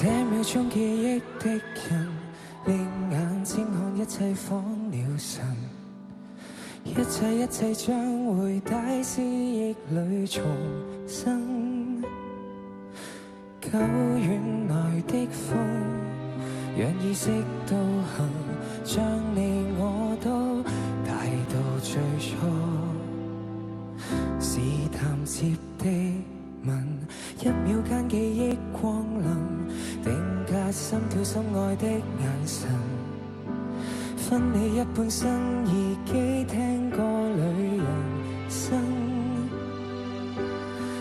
這秒鐘記憶的人，另眼睛看一切仿了神，一切將會帶思憶裏重生。久遠來的風，讓意識都行，將你我都帶到最初。試探接的吻，一秒間記憶光臨，定格心跳心愛的眼神，分你一半新耳機聽歌裏人生。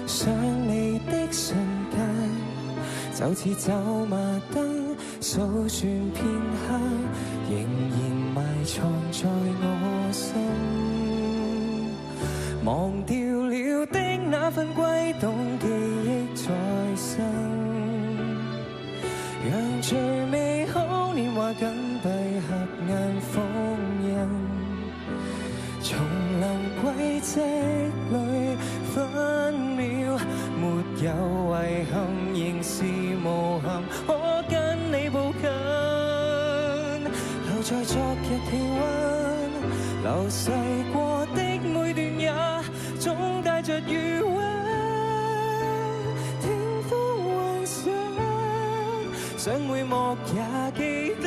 想你的瞬間就似走馬燈，數算片刻仍然埋藏在我心。忘掉了的那份悸動，記憶再生，讓最美好年華緊閉合眼封印。叢林軌跡裏分秒沒有遺憾，仍是無憾可跟你抱緊。留在昨日氣溫，流逝過的每段也總帶着餘溫。聽風幻想，想每幕也記得，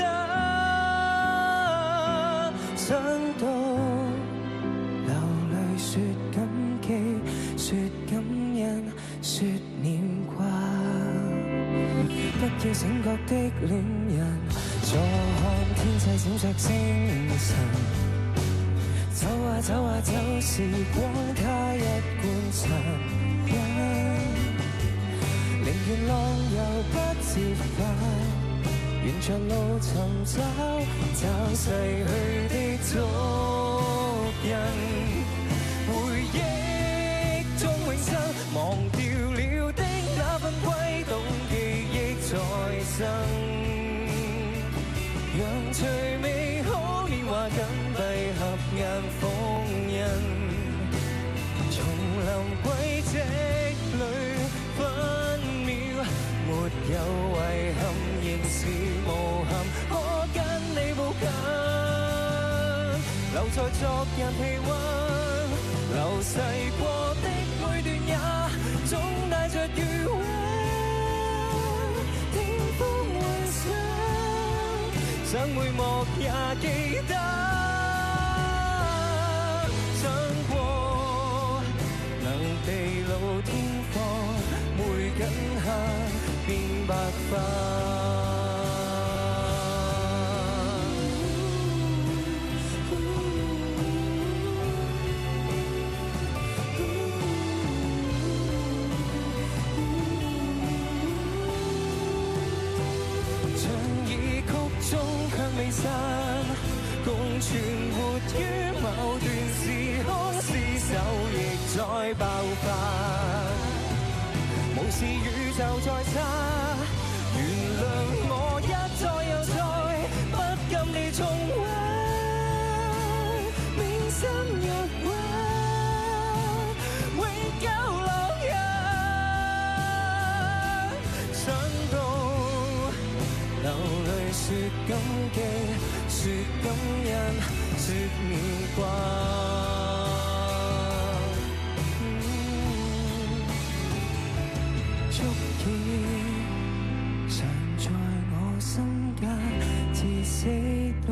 想到流淚說感激，說感恩，說念掛。不要醒覺的戀人，坐看天際閃爍星辰。走啊走啊走，時光它一貫殘忍，寧願浪遊不折返，沿着路尋找逝去的足印。回憶中永生，忘掉了的那份悸動，記憶再生，讓最美好年華緊閉合眼封印。叢林軌跡裏分秒沒有遺憾，仍是無憾可跟你抱緊。留在昨日氣溫，流逝過的每段也總帶着餘溫。聽風幻想，想每幕也記得，想過能地老天荒，每緊刻變白髮。未散，共存活於某段時空，廝守亦再爆發。無視宇宙再差，原諒我一再又再，不禁地重溫，銘心入魂，永久烙印。想到流淚說感激，說感恩，說念掛。足以常在我心間，至死都